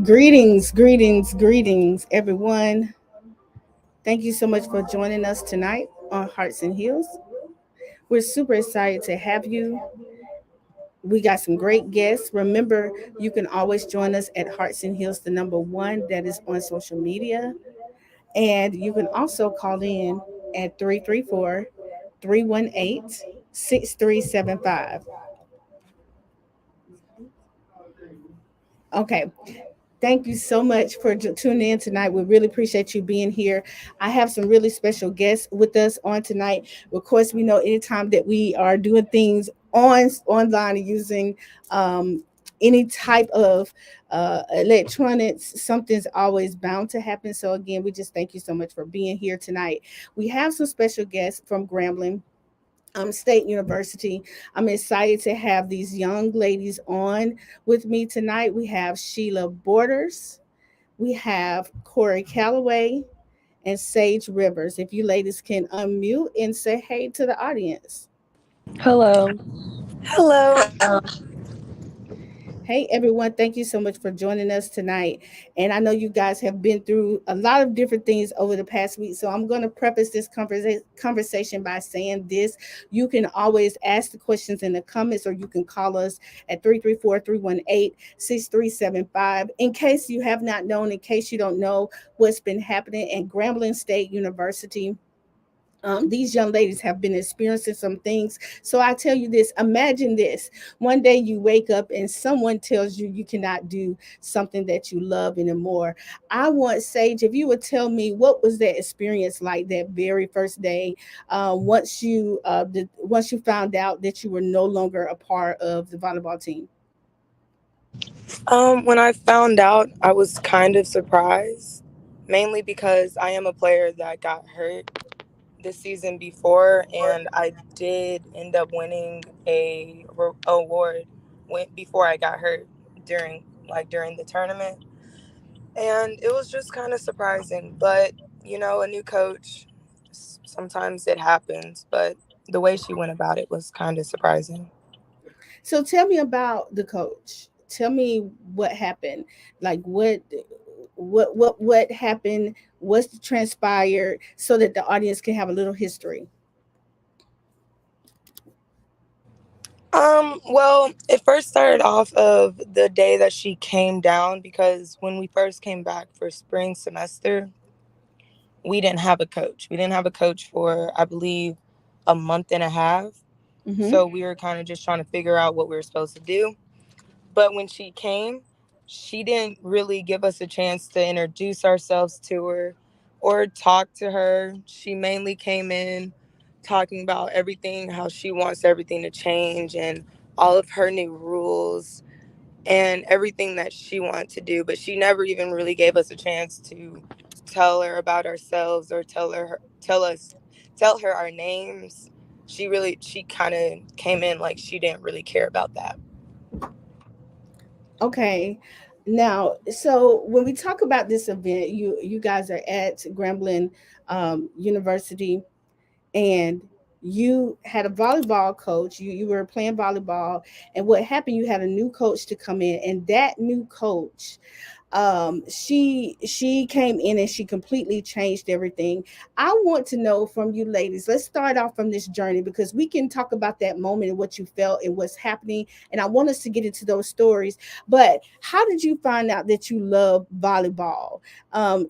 Greetings, greetings, greetings, everyone. Thank you so much for joining us tonight on Hearts and Heels. We're super excited to have you. We got some great guests. Remember, you can always join us at Hearts and Heels, the number one that is on social media. And you can also call in at 334-318-6375. Okay. Thank you so much for tuning in tonight. We really appreciate you being here. I have some really special guests with us on tonight. Of course, we know anytime that we are doing things online using any type of electronics, something's always bound to happen. So again, we just thank you so much for being here tonight. We have some special guests from Grambling State University. I'm excited to have these young ladies on with me tonight. We have Sheila Borders, we have Corey Calloway, and Sage Rivers. If you ladies can unmute and say hey to the audience. Hello. Hello. Hey everyone, thank you so much for joining us tonight. And I know you guys have been through a lot of different things over the past week. So I'm going to preface this conversation by saying this. You can always ask the questions in the comments, or you can call us at 334-318-6375. In case you have not known, in case you don't know what's been happening at Grambling State University, these young ladies have been experiencing some things. So I tell you this, imagine this. One day you wake up and someone tells you you cannot do something that you love anymore. I want Sage, if you would tell me what was that experience like that very first day, once you found out that you were no longer a part of the volleyball team. When I found out, I was kind of surprised, mainly because I am a player that got hurt this season before, and I did end up winning a award before I got hurt during the tournament, and it was just kind of surprising. But a new coach, sometimes it happens, but the way she went about it was kind of surprising. So tell me about the coach. Tell me what happened. Like what happened? What's transpired so that the audience can have a little history. Well, it first started off of the day that she came down, because when we first came back for spring semester, we didn't have a coach. We didn't have a coach for, I believe, a month and a half. Mm-hmm. So we were kind of just trying to figure out what we were supposed to do. But when she came, she didn't really give us a chance to introduce ourselves to her or talk to her. She mainly came in talking about everything, how she wants everything to change and all of her new rules and everything that she wanted to do. But she never even really gave us a chance to tell her about ourselves or tell her our names. She kind of came in like she didn't really care about that. Okay. Now, so when we talk about this event, you guys are at Grambling University, and you had a volleyball coach. You were playing volleyball, and what happened? You had a new coach to come in, and that new coach, she came in and she completely changed everything. I want to know from you ladies, let's start off from this journey, because we can talk about that moment and what you felt and what's happening, and I want us to get into those stories. But how did you find out that you love volleyball?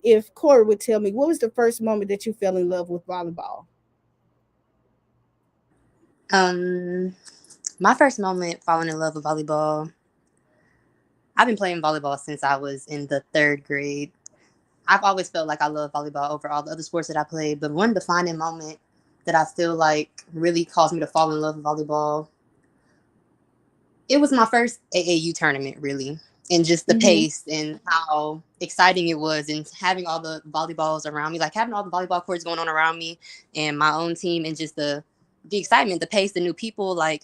If Corey would tell me, what was the first moment that you fell in love with volleyball? Um, my first moment falling in love with volleyball. I've been playing volleyball since I was in the third grade. I've always felt like I love volleyball over all the other sports that I played, but one defining moment that I feel like really caused me to fall in love with volleyball. It was my first AAU tournament, really, and just the Mm-hmm. pace and how exciting it was, and having all the volleyballs around me, like having all the volleyball courts going on around me, and my own team, and just the excitement, the pace, the new people, like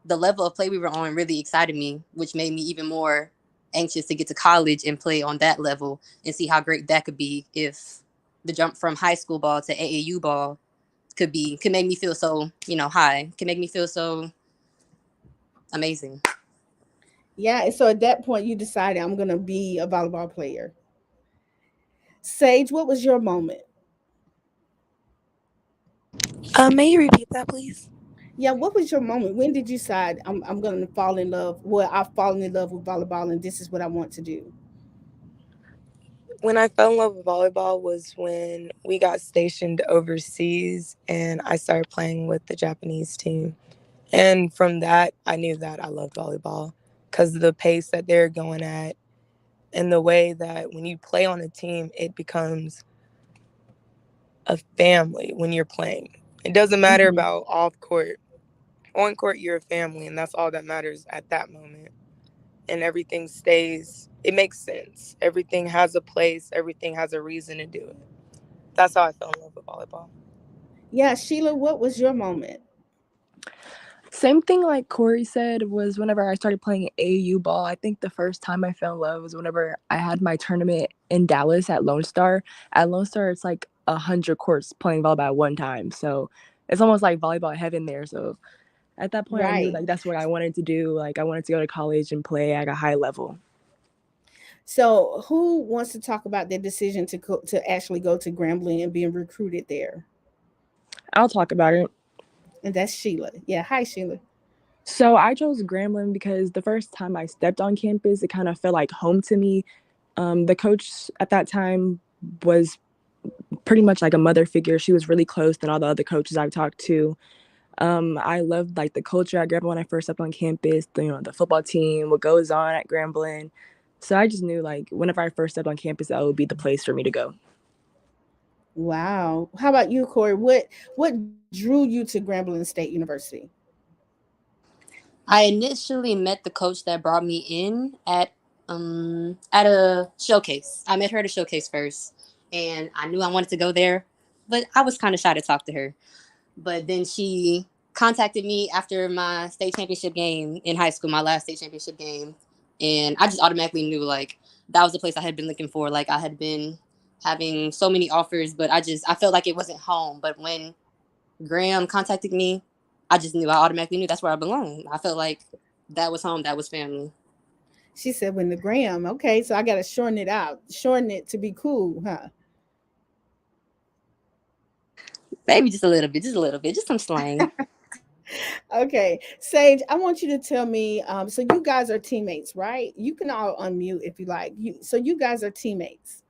the level of play we were on really excited me, which made me even more anxious to get to college and play on that level and see how great that could be if the jump from high school ball to AAU ball could make me feel so, high, could make me feel so amazing. Yeah, and so at that point you decided I'm gonna be a volleyball player. Sage, what was your moment? May you repeat that, please? Yeah, what was your moment? When did you decide I'm gonna fall in love? Well, I've fallen in love with volleyball and this is what I want to do. When I fell in love with volleyball was when we got stationed overseas and I started playing with the Japanese team. And from that, I knew that I loved volleyball because of the pace that they're going at and the way that when you play on a team, it becomes a family when you're playing. It doesn't matter Hmm. about off court. On court, you're a family, and that's all that matters at that moment. And everything stays, it makes sense. Everything has a place, everything has a reason to do it. That's how I fell in love with volleyball. Yeah, Sheila, what was your moment? Same thing like Corey said was whenever I started playing AAU ball. I think the first time I fell in love was whenever I had my tournament in Dallas at Lone Star. At Lone Star, it's like 100 courts playing volleyball at one time, so it's almost like volleyball heaven there. So at that point, I knew Right. like that's what I wanted to do. Like I wanted to go to college and play at a high level. So, who wants to talk about their decision to actually go to Grambling and being recruited there? I'll talk about it. And that's Sheila. Yeah, hi Sheila. So I chose Grambling because the first time I stepped on campus, it kind of felt like home to me. The coach at that time was pretty much like a mother figure. She was really close than all the other coaches I've talked to. I loved like the culture at Grambling when I first stepped on campus. The football team, what goes on at Grambling. So I just knew like whenever I first stepped on campus, that would be the place for me to go. Wow. How about you, Corey? What drew you to Grambling State University? I initially met the coach that brought me in at a showcase. I met her at a showcase first, and I knew I wanted to go there, but I was kind of shy to talk to her. But then she contacted me after my state championship game in high school, my last state championship game, and I just automatically knew like that was the place I had been looking for. Like I had been having so many offers, but I felt like it wasn't home. But when Graham contacted me, I automatically knew that's where I belong. I felt like that was home, that was family. She said when the gram. Okay, so I gotta shorten it out. Shorten it to be cool, huh? Maybe just a little bit, just some slang. Okay. Sage, I want you to tell me, so you guys are teammates, right? You can all unmute if you like. You guys are teammates.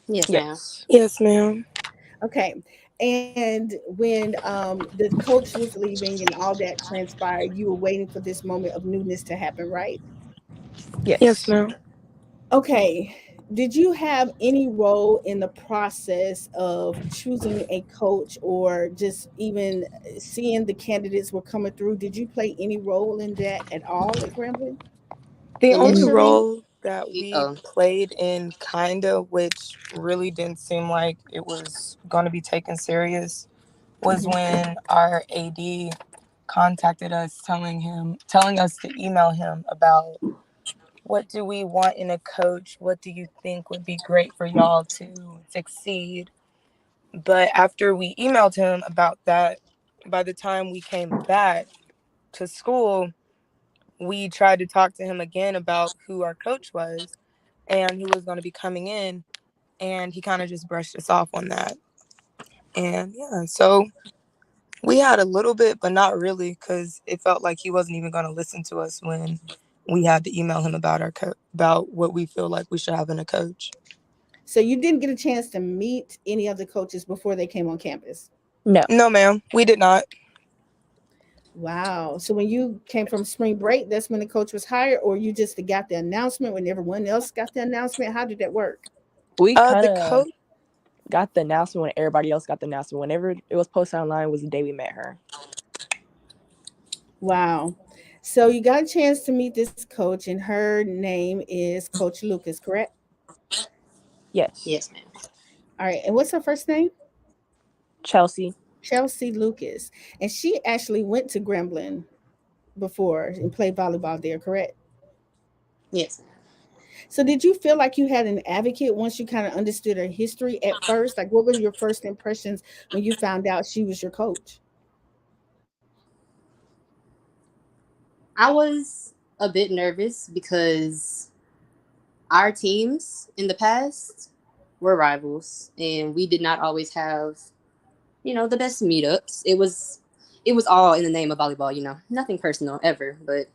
Yes, ma'am. Yes. Yes, ma'am. Okay. And when the coach was leaving and all that transpired, you were waiting for this moment of newness to happen, right? Yes, Yes. ma'am. Okay. Did you have any role in the process of choosing a coach or just even seeing the candidates were coming through? Did you play any role in that at all at Grambling? The only Initially, role that we oh, played in, kinda, which really didn't seem like it was going to be taken serious, was Hmm. when our AD contacted us telling us to email him about what do we want in a coach? What do you think would be great for y'all to succeed? But after we emailed him about that, by the time we came back to school, we tried to talk to him again about who our coach was and who was going to be coming in. And he kind of just brushed us off on that. And yeah, so we had a little bit, but not really, because it felt like he wasn't even going to listen to us when we had to email him about about what we feel like we should have in a coach. So you didn't get a chance to meet any of the coaches before they came on campus. No. No, ma'am, we did not. Wow. So when you came from spring break, that's when the coach was hired, or you just got the announcement when everyone else got the announcement? How did that work? We kind The of coach. got the announcement when everybody else got the announcement. Whenever it was posted online was the day we met her. Wow. So you got a chance to meet this coach, and her name is Coach Lucas, correct? Yes. yes, ma'am. All right. And what's her first name? Chelsea. Chelsea Lucas. And she actually went to Gremlin before and played volleyball there, correct? Yes, ma'am. So did you feel like you had an advocate once you kind of understood her history at first? Like what were your first impressions when you found out she was your coach? I was. a bit nervous because our teams in the past were rivals, and we did not always have, the best meetups. It was all in the name of volleyball. Nothing personal ever, but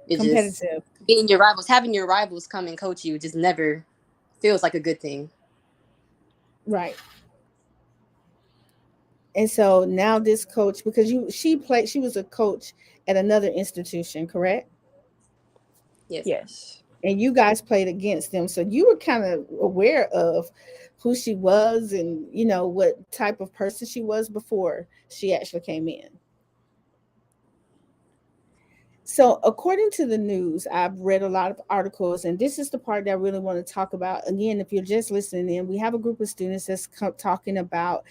it just Competitive. being your rivals, having your rivals come and coach you, just never feels like a good thing. Right. And so now this coach, because she was a coach at another institution, correct? Yes. Yes. And you guys played against them, so you were kind of aware of who she was and what type of person she was before she actually came in. So, according to the news, I've read a lot of articles, and this is the part that I really want to talk about. Again, if you're just listening in, we have a group of students that's talking about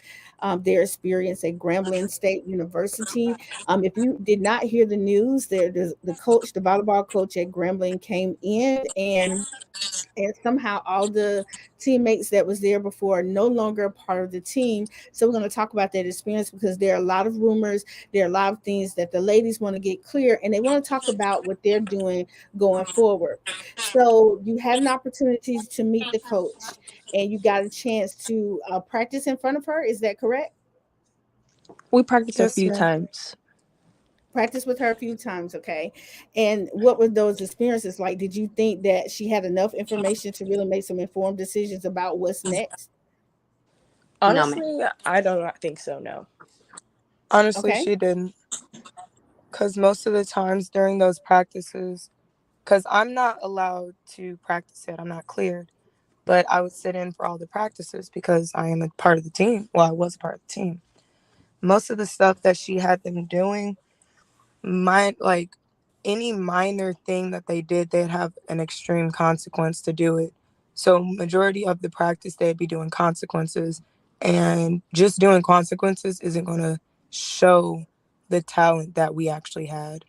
their experience at Grambling State University. If you did not hear the news, the coach, the volleyball coach at Grambling, came in and somehow all the teammates that was there before are no longer a part of the team. So we're going to talk about that experience because there are a lot of rumors, there are a lot of things that the ladies want to get clear, and they want to talk about what they're doing going forward. So you had an opportunity to meet the coach, and you got a chance to practice in front of her. Is that correct? We practiced a Yes, few ma'am. times. Practice with her a few times, okay? And what were those experiences like? Did you think that she had enough information to really make some informed decisions about what's next? No, man. Honestly, I do not think so, no. Honestly, Okay. she didn't. Because most of the times during those practices, because I'm not allowed to practice it, I'm not cleared. But I would sit in for all the practices because I am a part of the team. Well, I was a part of the team. Most of the stuff that she had them doing, like any minor thing that they did, they'd have an extreme consequence to do it. So majority of the practice, they'd be doing consequences, and just doing consequences isn't going to show the talent that we actually had.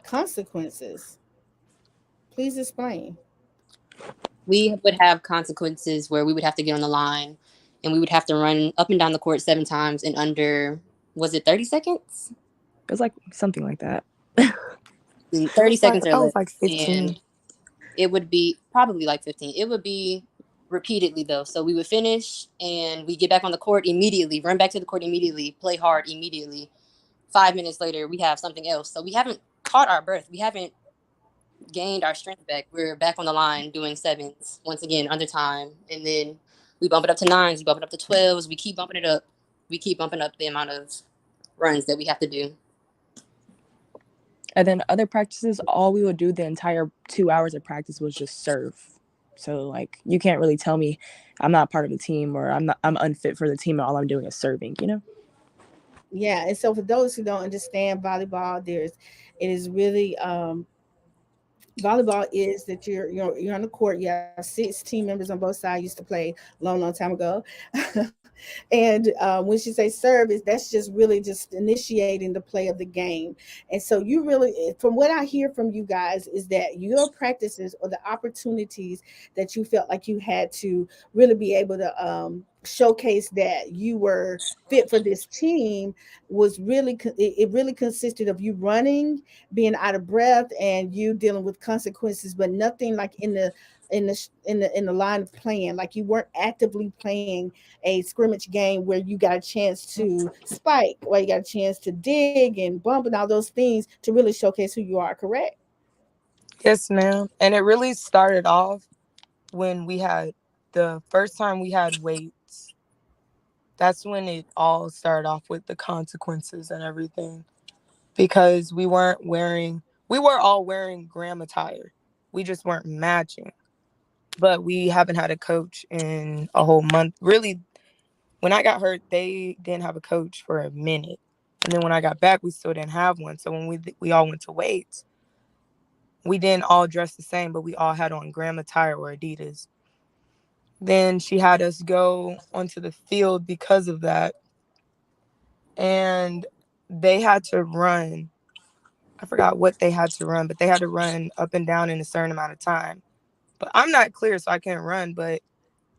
Consequences. Please explain. We would have consequences where we would have to get on the line and we would have to run up and down the court 7 times in under, was it 30 seconds? It was like something like that. It 30 was like, I seconds or thought it less. was like And 15. it would be probably like 15. It would be repeatedly though. So we would finish and we get back on the court immediately, run back to the court immediately, play hard immediately. 5 minutes later, we have something else. So we haven't caught our breath. We haven't gained our strength back. We're back on the line doing sevens once again under time. And then we bump it up to nines, we bump it up to 12s. We keep bumping it up. We keep bumping up the amount of runs that we have to do. And then other practices, all we would do the entire 2 hours of practice was just serve. So like you can't really tell me I'm not part of the team or I'm unfit for the team and all I'm doing is serving. Yeah, and so for those who don't understand volleyball, it is really volleyball is that you're on the court. You have 6 team members on both sides. Used to play long time ago, and when she say serve, is that's just really just initiating the play of the game. And so you really, from what I hear from you guys, is that your practices or the opportunities that you felt like you had to really be able to showcase that you were fit for this team was really it really consisted of you running, being out of breath, and you dealing with consequences, but nothing like in the line of playing. Like you weren't actively playing a scrimmage game where you got a chance to spike, where you got a chance to dig and bump and all those things to really showcase who you are. Correct? Yes, ma'am. And it really started off when we had the first time we had weights. That's when it all started off with the consequences and everything. Because we were all wearing gram attire. We just weren't matching. But we haven't had a coach in a whole month. Really, when I got hurt, they didn't have a coach for a minute. And then when I got back, we still didn't have one. So when we all went to weights, we didn't all dress the same, but we all had on gram attire or Adidas. Then she had us go onto the field because of that. And they had to run. I forgot what they had to run, but they had to run up and down in a certain amount of time. But I'm not clear, so I can't run. But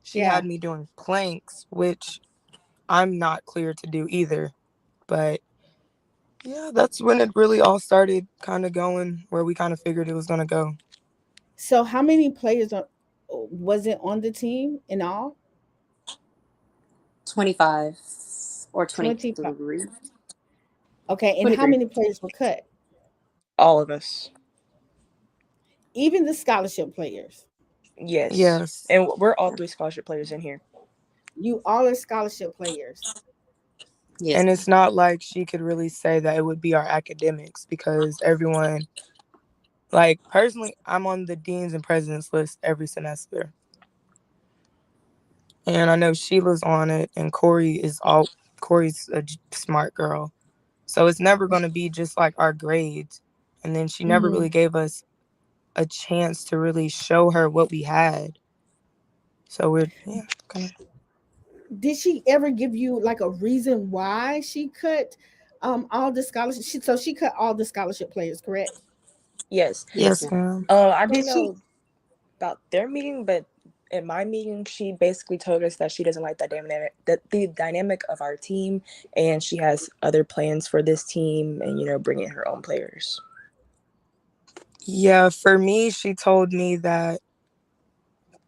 she Yeah. had me doing planks, which I'm not clear to do either. But Yeah, that's when it really all started kind of going where we kind of figured it was going to go. So how many players was it on the team in all? 25 or 25. 23. Okay, and how 23. many players were cut? All of us. Even the scholarship players. Yes. Yes. And we're all three scholarship players in here. You all are scholarship players. Yes. And it's not like she could really say that it would be our academics because everyone, like personally, I'm on the deans and presidents list every semester. And I know Sheila's on it and Corey's a smart girl. So it's never going to be just like our grades. And then she never Hmm. really gave us a chance to really show her what we had. So we're, yeah, kind of. Did she ever give you like a reason why she cut all the scholarship? So she cut all the scholarship players, correct? Yes. Yes, Yes, ma'am. ma'am. I don't Did she? know about their meeting, but in my meeting, she basically told us that she doesn't like the dynamic of our team, and she has other plans for this team, and bringing her own players. Yeah, for me, she told me that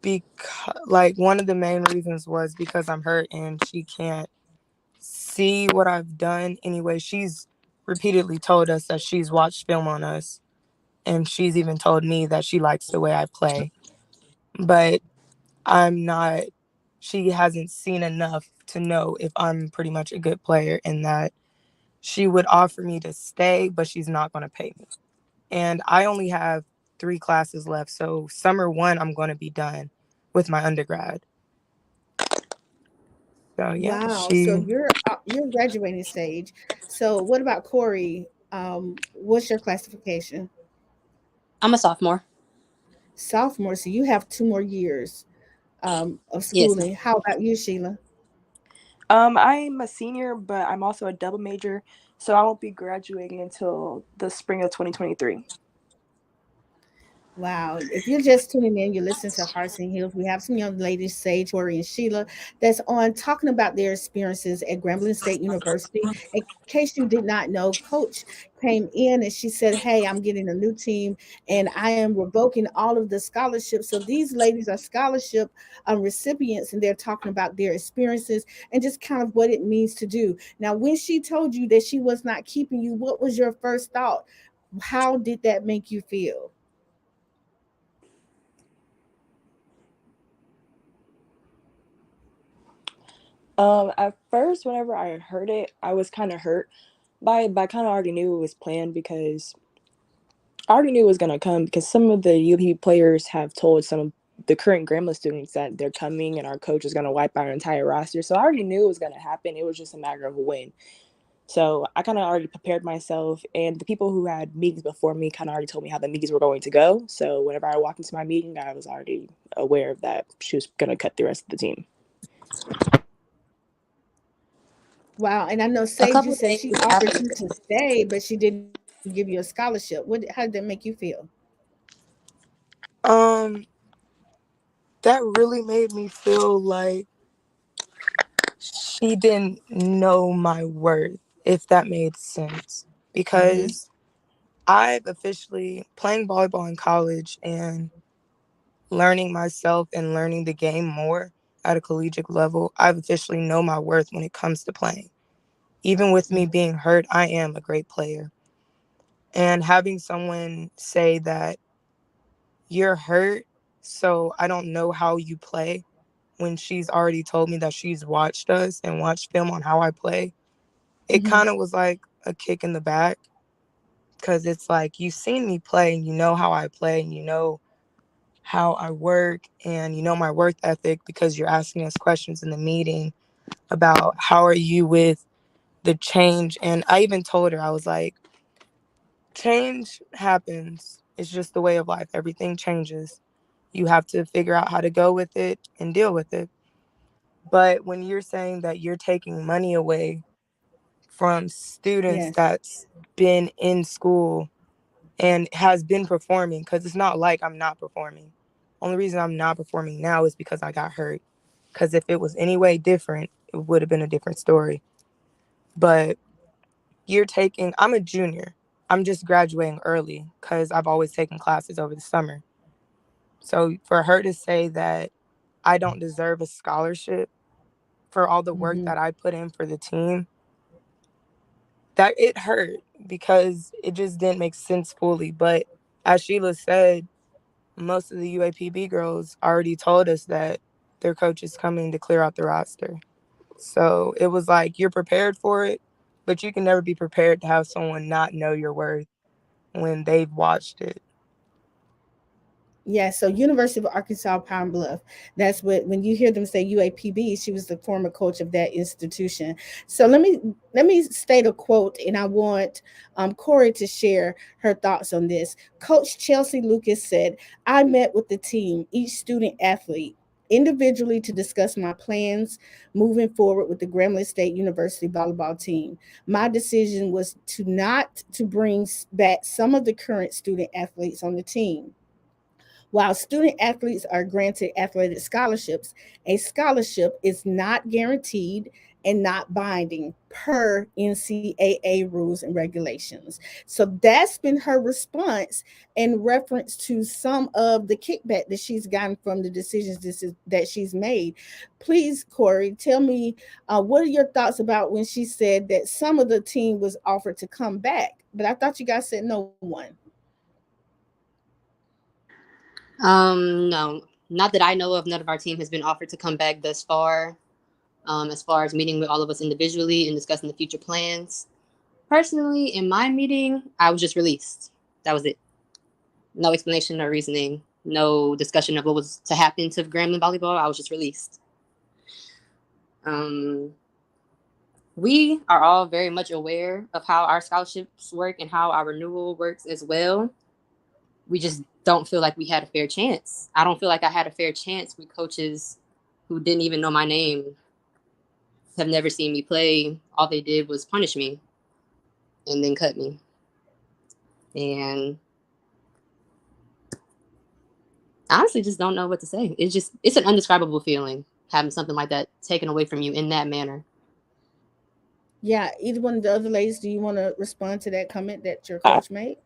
because, like, one of the main reasons was because I'm hurt and she can't see what I've done. Anyway, she's repeatedly told us that she's watched film on us, and she's even told me that she likes the way I play. But I'm not, she hasn't seen enough to know if I'm pretty much a good player, and that she would offer me to stay, but she's not going to pay me. And I only have 3 classes left. So summer one, I'm going to be done with my undergrad. So yeah, Wow. So she, you're graduating stage. So what about Corey? What's your classification? I'm a sophomore. Sophomore. So you have 2 more years of Yes, ma'am. schooling. How about you, Sheila? I'm a senior, but I'm also a double major, so I won't be graduating until the spring of 2023. Wow. If you're just tuning in, you're listening to Hearts and Hills. We have some young ladies, Sage, Corey, and Sheila, that's on talking about their experiences at Grambling State University. In case you did not know, Coach came in and she said, hey, I'm getting a new team and I am revoking all of the scholarships. So these ladies are scholarship recipients and they're talking about their experiences and just kind of what it means to do. Now, when she told you that she was not keeping you, what was your first thought? How did that make you feel? At first, whenever I heard it, I was kind of hurt but I kind of already knew it was planned because I already knew it was gonna come because some of the UP players have told some of the current Grambling students that they're coming and our coach is gonna wipe our entire roster. So I already knew it was gonna happen. It was just a matter of when. So I kind of already prepared myself, and the people who had meetings before me kind of already told me how the meetings were going to go. So whenever I walked into my meeting, I was already aware of that she was gonna cut the rest of the team. Wow, and I know A Sage, you couple of said she days offered after. you to stay, but she didn't give you a scholarship. How did that make you feel? um, that really made me feel like she didn't know my worth, if that made sense. Mm-hmm. Because I've officially playing volleyball in college and learning myself and learning the game more at a collegiate level, I've officially know my worth when it comes to playing. Even with me being hurt, I am a great player. And having someone say that you're hurt, so I don't know how you play, when she's already told me that she's watched us and watched film on how I play, it Mm-hmm. kind of was like a kick in the back because it's like you've seen me play and you know how I play and you know how I work and you know my work ethic because you're asking us questions in the meeting about how are you with the change. And I even told her, I was like, change happens. It's just the way of life. Everything changes. You have to figure out how to go with it and deal with it. But when you're saying that you're taking money away from students Yes. that's been in school and has been performing, because it's not like I'm not performing. Only reason I'm not performing now is because I got hurt. Because if it was any way different, it would have been a different story. But I'm a junior. I'm just graduating early because I've always taken classes over the summer. So for her to say that I don't deserve a scholarship for all the work Hmm. that I put in for the team, that it hurt because it just didn't make sense fully. But as Sheila said, most of the UAPB girls already told us that their coach is coming to clear out the roster. So it was like you're prepared for it, but you can never be prepared to have someone not know your worth when they've watched it. Yeah, so University of Arkansas Pine Bluff. That's what when you hear them say UAPB, she was the former coach of that institution. So let me state a quote, and I want Corey to share her thoughts on this. Coach Chelsea Lucas said, "I met with the team, each student athlete." Individually to discuss my plans moving forward with the Grambling State University volleyball team. My decision was to not to bring back some of the current student athletes on the team. While student athletes are granted athletic scholarships, a scholarship is not guaranteed and not binding per NCAA rules and regulations. So that's been her response in reference to some of the kickback that she's gotten from the decisions that she's made. Please, Corey, tell me what are your thoughts about when she said that some of the team was offered to come back, but I thought you guys said no one. No, not that I know of. None of our team has been offered to come back thus far. As far as meeting with all of us individually and discussing the future plans. Personally, in my meeting, I was just released. That was it. No explanation, no reasoning, no discussion of what was to happen to Grambling volleyball. I was just released. Um, we are all very much aware of how our scholarships work and how our renewal works as well. We just don't feel like we had a fair chance. I don't feel like I had a fair chance with coaches who didn't even know my name, have never seen me play. All they did was punish me and then cut me. And I honestly just don't know what to say. It's an undescribable feeling having something like that taken away from you in that manner. Yeah, either one of the other ladies, do you want to respond to that comment that your I, coach made?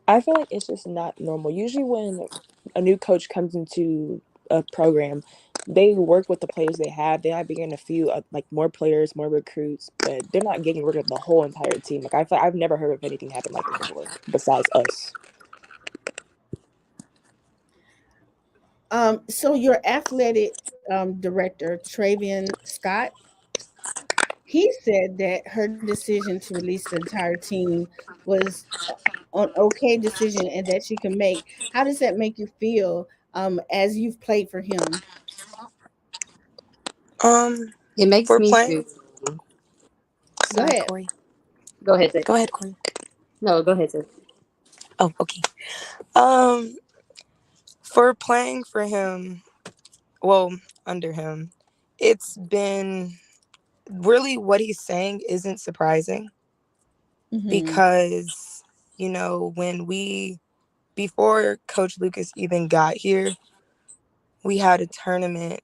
I feel like it's just not normal. Usually, when a new coach comes into a program, they work with the players they have. They might bring in a few, like more players, more recruits, but they're not getting rid of the whole entire team. Like I feel, I've never heard of anything happen like this before, besides us. So your athletic director, Travian Scott, he said that her decision to release the entire team was an okay decision and that she can make. How does that make you feel as you've played for him? Um, It makes for me playing, feel. Go sorry, ahead. Corey. Go ahead, sis. Go ahead, Corey. No, go ahead, sis. Oh, okay. Um, for playing for him, well, under him, it's been really what he's saying isn't surprising Mm-hmm. because, when before Coach Lucas even got here, we had a tournament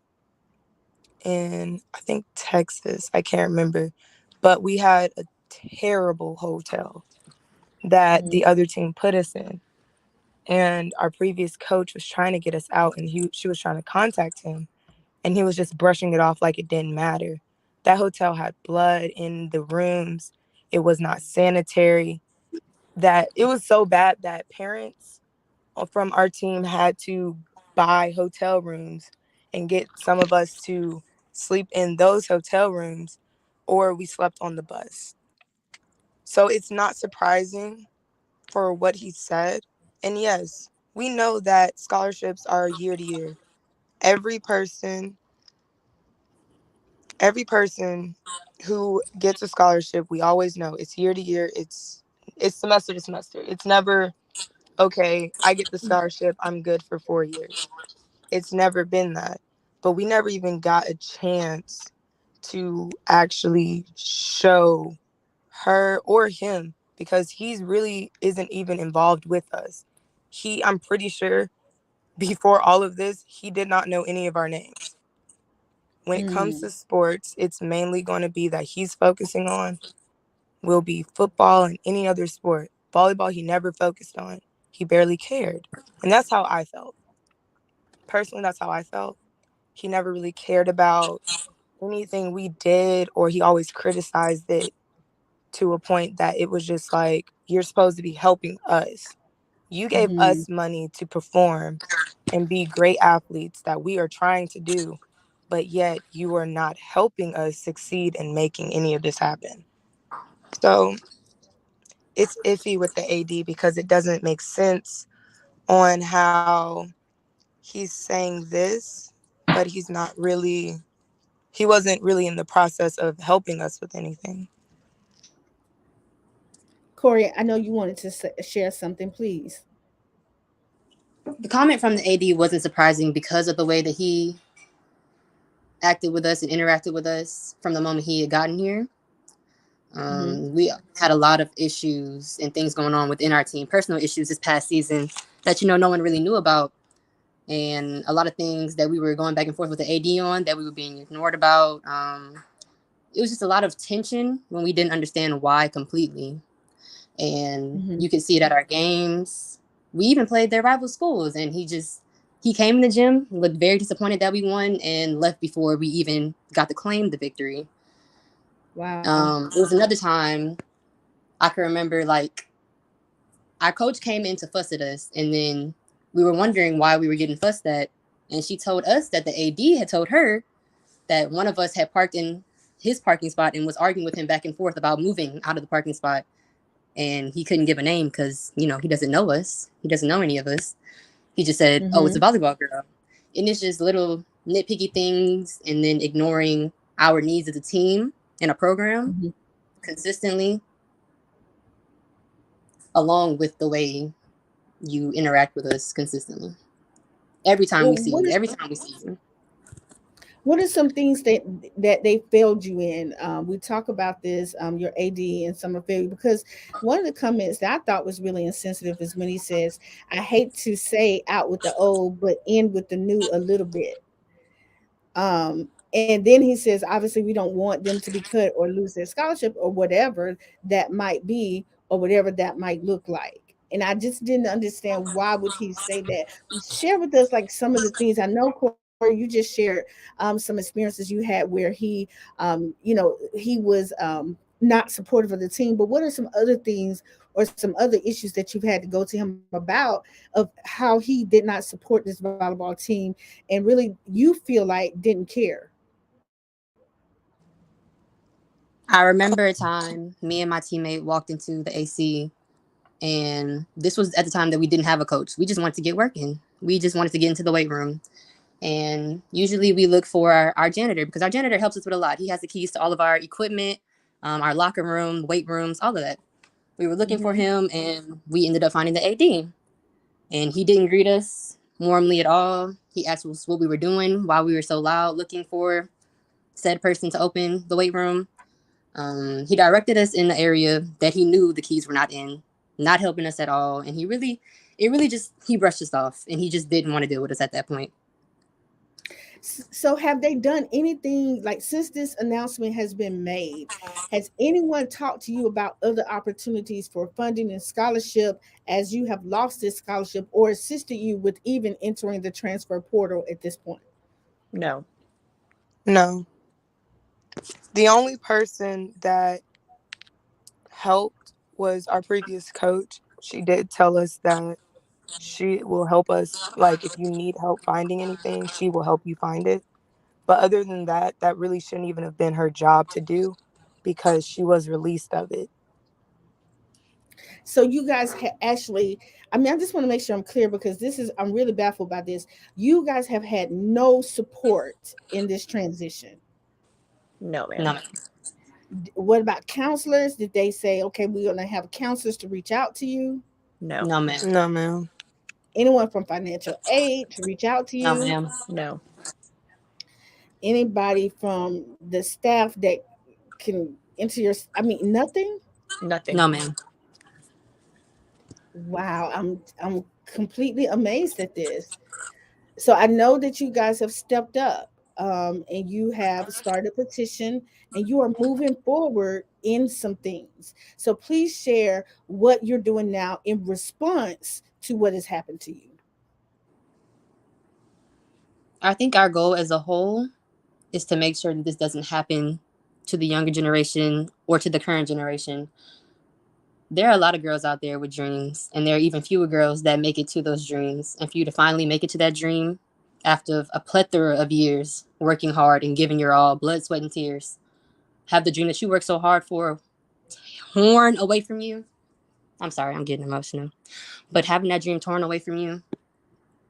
in, I think, Texas. I can't remember. But we had a terrible hotel that Mm-hmm. the other team put us in. And our previous coach was trying to get us out, and she was trying to contact him, and he was just brushing it off like it didn't matter. That hotel had blood in the rooms. It was not sanitary. That it was so bad that parents from our team had to buy hotel rooms and get some of us to sleep in those hotel rooms, or we slept on the bus. So it's not surprising for what he said. And yes, we know that scholarships are year to year. Every person, every person who gets a scholarship, we always know it's year to year. It's semester to semester. It's never okay, I get the scholarship, I'm good for 4 years. It's never been that. But we never even got a chance to actually show her or him because he's really isn't even involved with us. I'm pretty sure before all of this, he did not know any of our names. When it comes Mm-hmm. to sports, it's mainly going to be that he's focusing on. will be football and any other sport. Volleyball, he never focused on. He barely cared. And that's how I felt. Personally, that's how I felt. He never really cared about anything we did, or he always criticized it to a point that it was just like, you're supposed to be helping us. You gave Mm-hmm. us money to perform and be great athletes that we are trying to do, but yet you are not helping us succeed in making any of this happen. So it's iffy with the AD because it doesn't make sense on how he's saying this, but he wasn't really in the process of helping us with anything. Corey, I know you wanted to share something, please. The comment from the AD wasn't surprising because of the way that he acted with us and interacted with us from the moment he had gotten here. Mm-hmm. We had a lot of issues and things going on within our team, personal issues this past season that no one really knew about, and a lot of things that we were going back and forth with the AD on that we were being ignored about. It was just a lot of tension when we didn't understand why completely, and Mm-hmm. you could see it at our games. We even played their rival schools, and he came in the gym, looked very disappointed that we won, and left before we even got to claim the victory. Wow. It was another time I can remember, like, our coach came in to fuss at us, and then we were wondering why we were getting fussed at, and she told us that the AD had told her that one of us had parked in his parking spot and was arguing with him back and forth about moving out of the parking spot, and he couldn't give a name because he doesn't know us, he doesn't know any of us. He just said, "Oh, it's a Mm-hmm. volleyball girl," and it's just little nitpicky things, and then ignoring our needs as a team and a program Mm-hmm. consistently, along with the way you interact with us consistently. Every time Well, we see you, every time we see you. what are some things that they failed you in? We talk about this, your AD and summer failure, because one of the comments that I thought was really insensitive is when he says, "I hate to say out with the old, but in with the new a little bit." And then he says, obviously, we don't want them to be cut or lose their scholarship or whatever that might be, or whatever that might look like. And I just didn't understand, why would he say that? Share with us like some of the things. I know, Corey, you just shared some experiences you had where he was not supportive of the team. But what are some other things or some other issues that you've had to go to him about, of how he did not support this volleyball team, and really you feel like didn't care? I remember a time me and my teammate walked into the AC, and this was at the time that we didn't have a coach. We just wanted to get working. We just wanted to get into the weight room. And usually we look for our janitor, because our janitor helps us with a lot. He has the keys to all of our equipment, our locker room, weight rooms, all of that. We were looking for Mm-hmm. him, and we ended up finding the AD. And he didn't greet us warmly at all. He asked us what we were doing, why we were so loud looking for said person to open the weight room. He directed us in the area that he knew the keys were not in, not helping us at all. And he brushed us off, and he just didn't want to deal with us at that point. So have they done anything, like, since this announcement has been made? Has anyone talked to you about other opportunities for funding and scholarship, as you have lost this scholarship, or assisted you with even entering the transfer portal at this point? No. No. The only person that helped was our previous coach. She did tell us that she will help us. Like, if you need help finding anything, she will help you find it. But other than that, that really shouldn't even have been her job to do because she was released of it. So you guys actually, I mean, I just want to make sure I'm clear, because I'm really baffled by this. You guys have had no support in this transition. No, No, ma'am. What about counselors? Did they say, okay, we're going to have counselors to reach out to you? No. no, ma'am. No, ma'am. Anyone from financial aid to reach out to No, you? ma'am. No. Anybody from the staff that can enter your, I mean, nothing? Nothing. No, ma'am. Wow, I'm completely amazed at this. So I know that you guys have stepped up. and you have started a petition and you are moving forward in some things. So please share what you're doing now in response to what has happened to you. I think our goal as a whole is to make sure that this doesn't happen to the younger generation or to the current generation. There are a lot of girls out there with dreams, and there are even fewer girls that make it to those dreams. And for you to finally make it to that dream after a plethora of years working hard and giving your all, blood, sweat, and tears, have the dream that you worked so hard for torn away from you. I'm sorry, I'm getting emotional. But having that dream torn away from you,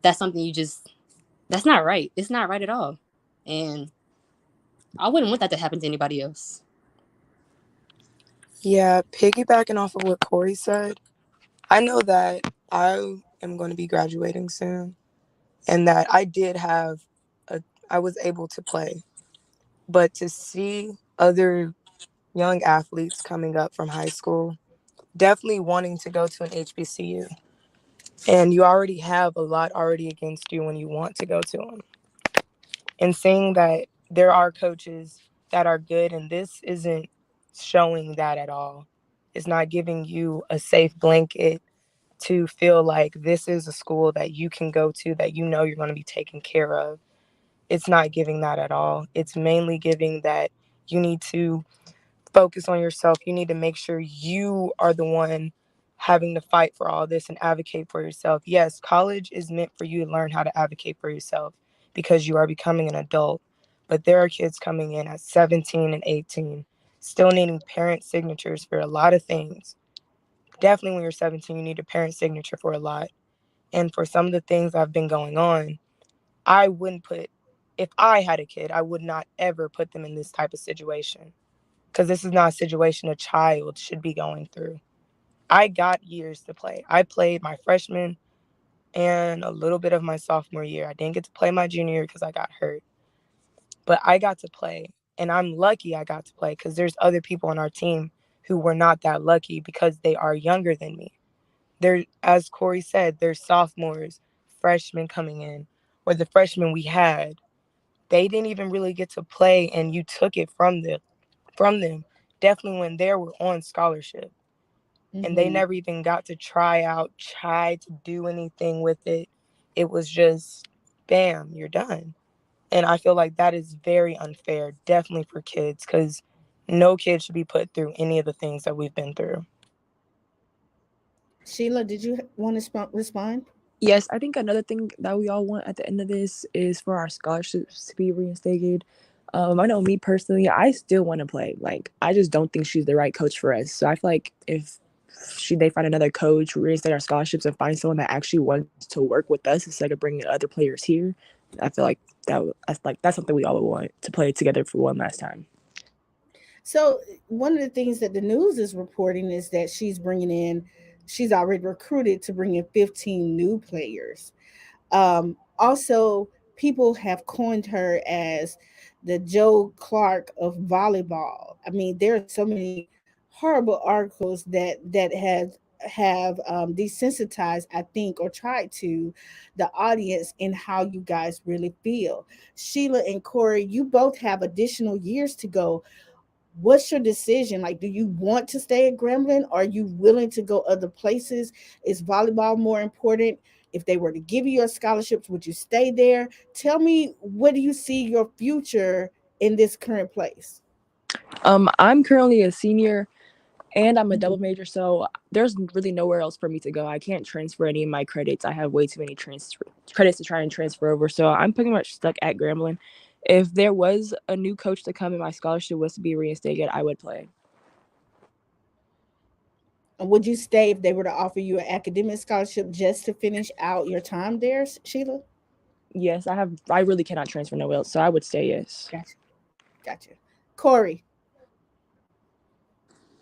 that's something that's not right. It's not right at all. And I wouldn't want that to happen to anybody else. Yeah, piggybacking off of what Corey said, I know that I am going to be graduating soon and that I was able to play. But to see other young athletes coming up from high school, definitely wanting to go to an HBCU, and you already have a lot already against you when you want to go to them, and seeing that there are coaches that are good, and this isn't showing that at all. It's not giving you a safe blanket to feel like this is a school that you can go to, that you know you're going to be taken care of. It's not giving that at all. It's mainly giving that you need to focus on yourself. You need to make sure you are the one having to fight for all this and advocate for yourself. Yes, college is meant for you to learn how to advocate for yourself because you are becoming an adult. But there are kids coming in at 17 and 18, still needing parent signatures for a lot of things. Definitely when you're 17, you need a parent signature for a lot. And for some of the things that have been going on, I wouldn't put, if I had a kid, I would not ever put them in this type of situation because this is not a situation a child should be going through. I got years to play. I played my freshman and a little bit of my sophomore year. I didn't get to play my junior year because I got hurt, but I got to play. And I'm lucky I got to play because there's other people on our team who were not that lucky because they are younger than me. They're, as Corey said, there's sophomores, freshmen coming in, or the freshmen we had. They didn't even really get to play, and you took it from them. Definitely when they were on scholarship, and they Mm-hmm. never even got to try out, try to do anything with it. It was just, bam, you're done. And I feel like that is very unfair, definitely for kids, because no kid should be put through any of the things that we've been through. Sheila, did you want to respond? Yes, I think another thing that we all want at the end of this is for our scholarships to be reinstated. I know me personally, I still want to play. Like, I just don't think she's the right coach for us. So I feel like if they find another coach, reinstate our scholarships, and find someone that actually wants to work with us instead of bringing other players here, I feel like that's something we all would want to play together for one last time. So one of the things that the news is reporting is that she's already recruited to bring in 15 new players. Also, people have coined her as the Joe Clark of volleyball. I mean, there are so many horrible articles that have desensitized, I think, or tried to the audience in how you guys really feel. Sheila and Corey, you both have additional years to go. What's your decision? Like, do you want to stay at Grambling? Are you willing to go other places? Is volleyball more important? If they were to give you a scholarship, would you stay there? Tell me, what do you see your future in this current place? I'm currently a senior and I'm a Mhm. double major, so there's really nowhere else for me to go. I can't transfer any of my credits. I have way too many credits to try and transfer over, so I'm pretty much stuck at Grambling. If there was a new coach to come and my scholarship was to be reinstated, I would play. Would you stay if they were to offer you an academic scholarship just to finish out your time there, Sheila? Yes, I have. I really cannot transfer nowhere else, so I would stay. Yes. Gotcha. Gotcha. Corey.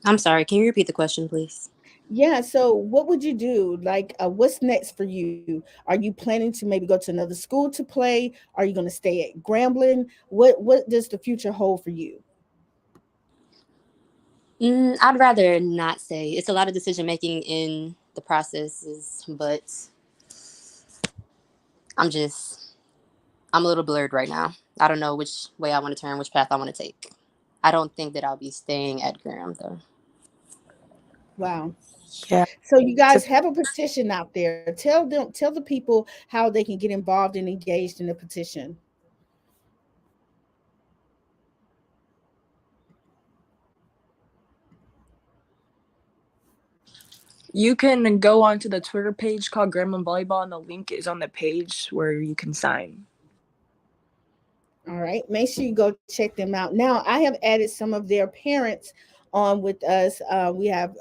I'm sorry, can you repeat the question, please? Yeah, so what would you do? Like, what's next for you? Are you planning to maybe go to another school to play? Are you going to stay at Grambling? What does the future hold for you? I'd rather not say. It's a lot of decision making in the processes, but I'm just, I'm a little blurred right now. I don't know which way I want to turn, which path I want to take. I don't think that I'll be staying at Graham though. Wow. Yeah. So you To guys have a petition out there. Tell the people how they can get involved and engaged in the petition. You can go onto the Twitter page called Grambling Volleyball, and the link is on the page where you can sign. All right. Make sure you go check them out. Now, I have added some of their parents on with us. We have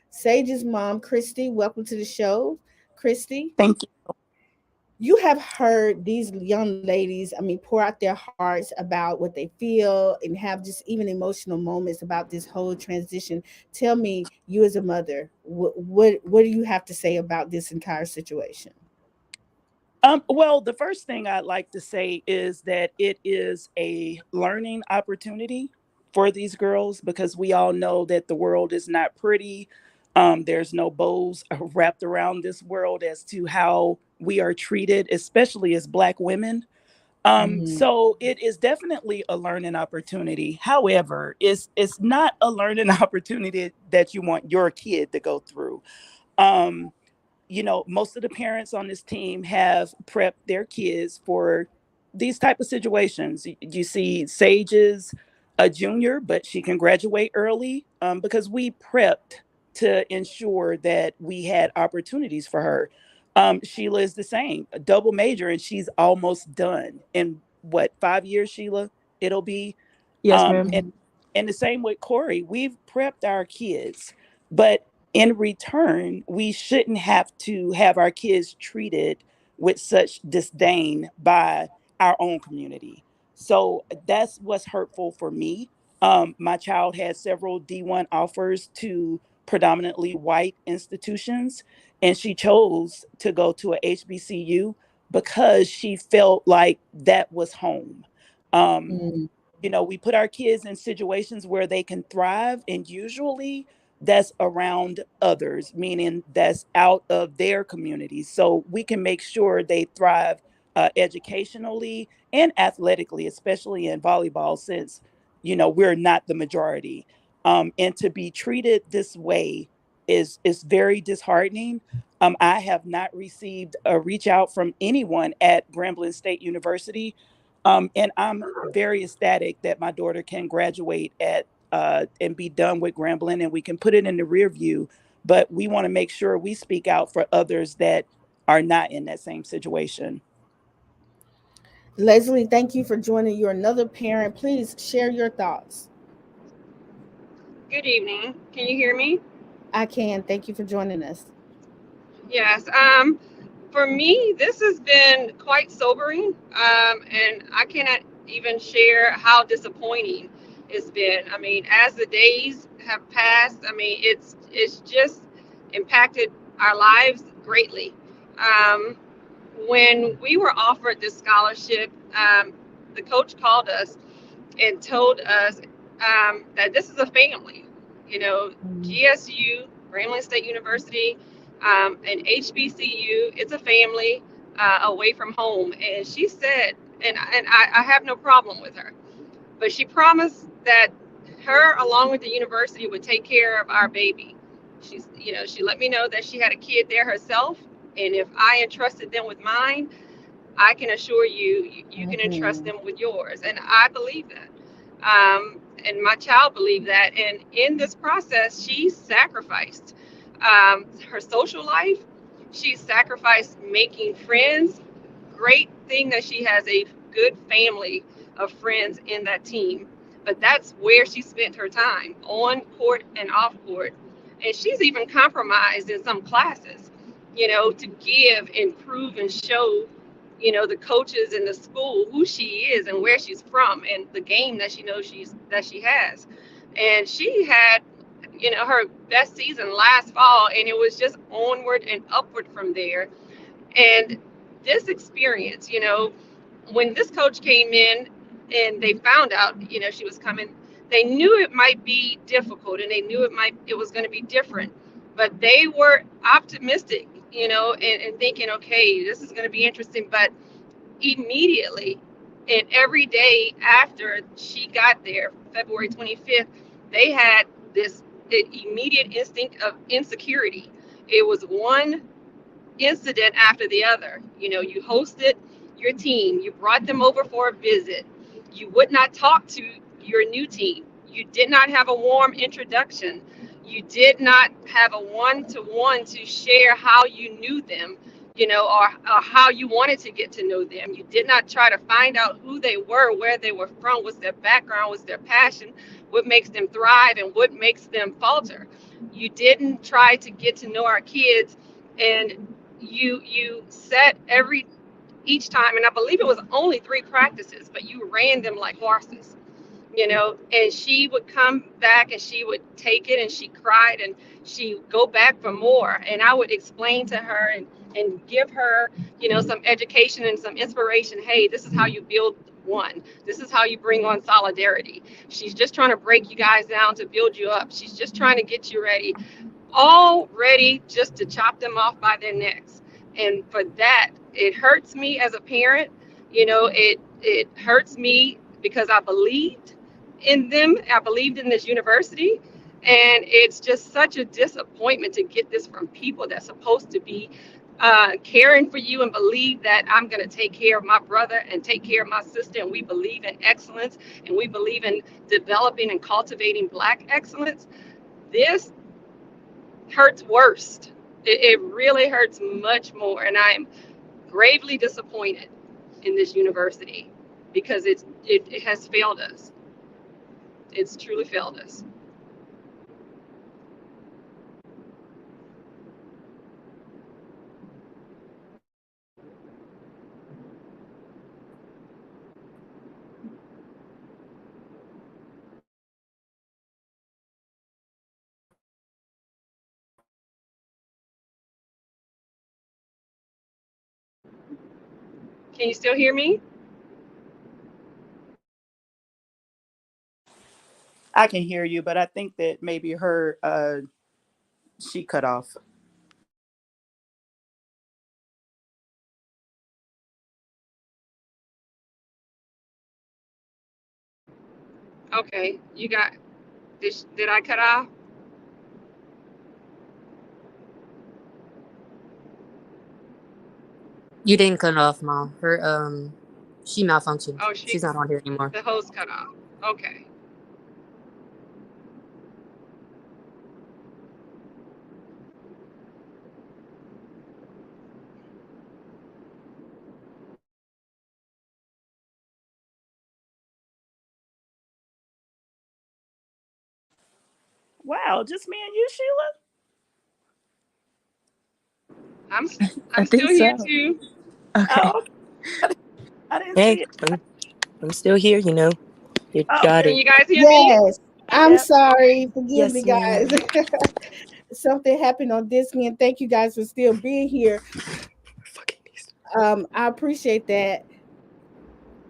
Sage's mom, Christy. Welcome to the show, Christy. thank you. You have heard these young ladies, I mean, pour out their hearts about what they feel and have just even emotional moments about this whole transition. Tell me, you as a mother, what do you have to say about this entire situation? Well, the first thing I'd like to say is that it is a learning opportunity for these girls because we all know that the world is not pretty. There's no bows wrapped around this world as to how we are treated, especially as Black women. Mm-hmm. So it is definitely a learning opportunity. However, it's not a learning opportunity that you want your kid to go through. Um, most of the parents on this team have prepped their kids for these type of situations. You see Sage is a junior, but she can graduate early, because we prepped to ensure that we had opportunities for her. Sheila is the same, a double major, and she's almost done in what, 5 years, Sheila, it'll be. Yes, um, ma'am. and, and the same with Corey. We've prepped our kids, but in return, we shouldn't have to have our kids treated with such disdain by our own community. So that's what's hurtful for me. My child had several D1 offers to predominantly white institutions, and she chose to go to a HBCU because she felt like that was home. Um, Mm-hmm. we put our kids in situations where they can thrive, and usually that's around others, meaning that's out of their community. So we can make sure they thrive educationally and athletically, especially in volleyball, since we're not the majority. And to be treated this way is very disheartening. I have not received a reach out from anyone at Grambling State University, and I'm very ecstatic that my daughter can graduate at and be done with Grambling, and we can put it in the rear view. But we want to make sure we speak out for others that are not in that same situation. Leslie, thank you for joining. You're another parent. Please share your thoughts. Good evening. Can you hear me? I can. Thank you for joining us. Yes. For me, this has been quite sobering, and I cannot even share how disappointing it's been. I mean, as the days have passed, I mean, it's just impacted our lives greatly. Um, when we were offered this scholarship, the coach called us and told us that this is a family. You know, Mm-hmm. GSU, Grambling State University, and HBCU, it's a family away from home. And she said, and I have no problem with her, but she promised that her, along with the university, would take care of our baby. She let me know that she had a kid there herself, and if I entrusted them with mine, I can assure you, you can entrust Mm-hmm. them with yours. And I believe that. And my child believed that. And in this process, she sacrificed her social life. She sacrificed making friends. Great thing that she has a good family of friends in that team. But that's where she spent her time, on court and off court. And she's even compromised in some classes, to give and prove and show, the coaches in the school who she is and where she's from and the game that she knows she has. And she had, her best season last fall, and it was just onward and upward from there. And this experience, when this coach came in and they found out, she was coming, they knew it might be difficult, and they knew it was going to be different, but they were optimistic, and thinking, okay, this is going to be interesting. But immediately And every day after she got there, February 25th, they had this immediate instinct of insecurity. It was one incident after the other. You know, you hosted your team, you brought them over for a visit, you would not talk to your new team, you did not have a warm introduction, you did not have a one-to-one to share how you knew them, you know, or how you wanted to get to know them. You did not try to find out who they were, where they were from, what's their background, what's their passion, what makes them thrive, and what makes them falter. You didn't try to get to know our kids, and you set every each time, and I believe it was only 3 practices, but you ran them like horses, you know. And she would come back and she would take it and she cried and she would go back for more, and I would explain to her and give her, you know, some education and some inspiration. Hey, this is how you build one, this is how you bring on solidarity. She's just trying to break you guys down to build you up. She's just trying to get you ready, all ready just to chop them off by their necks. And for that, it hurts me as a parent. You know, it hurts me because I believed in them. I believed in this university. And it's just such a disappointment to get this from people that's supposed to be caring for you and believe that I'm going to take care of my brother and take care of my sister. And we believe in excellence and we believe in developing and cultivating Black excellence. This hurts worst. It really hurts much more, and I'm gravely disappointed in this university because it has failed us. It's truly failed us. Can you still hear me? I can hear you, but I think that maybe her she cut off. Okay, you got this. Did I cut off? You didn't cut off, Mom. Her she malfunctioned. Oh, She's not on here anymore. the host cut off. Okay. Wow, just me and you, Sheila? I'm I I'm think still here so. too. Okay. Oh, okay. I didn't Hey, see it. I'm still here, you know. Your Oh, Can daughter. you guys hear me? Yes. I'm yeah. sorry. Okay. Forgive me, Yes, guys. ma'am. Something happened on this end. Thank you guys for still being here. Fucking these. I appreciate that.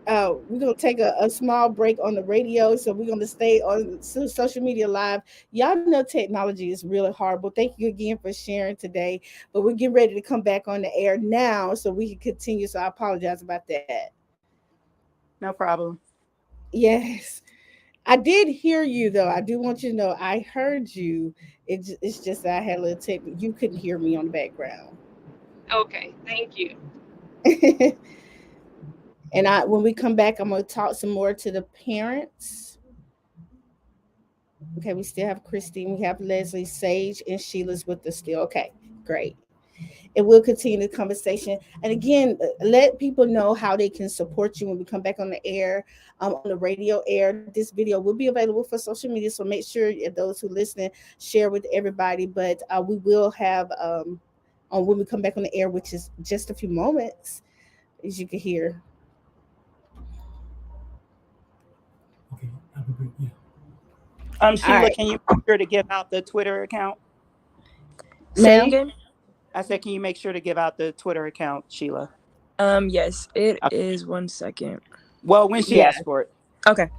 We're gonna take a small break on the radio, so we're gonna stay on social media live. Y'all know technology is really horrible. Thank you again for sharing today, but we're getting ready to come back on the air now, so we can continue. So I apologize about that. No problem. Yes, I did hear you though. I do want you to know I heard you. It's just that I had a little tech. You couldn't hear me on the background. Okay. Thank you. And when we come back, I'm gonna talk some more to the parents. Okay, we still have Christine, we have Leslie, Sage, and Sheila's with us still. Okay, great. And we'll continue the conversation. And again, let people know how they can support you when we come back on the air, on the radio air. This video will be available for social media, so make sure those who listen share with everybody. But we will have on when we come back on the air, which is just a few moments, as you can hear. Okay, have a good yeah. All Sheila, right, can you make sure to give out the Twitter account? Say it ma'am. again. I said, can you make sure to give out the Twitter account, Sheila? Yes, it Okay. is 1 second. Well, when she Yeah. asked for it. Okay.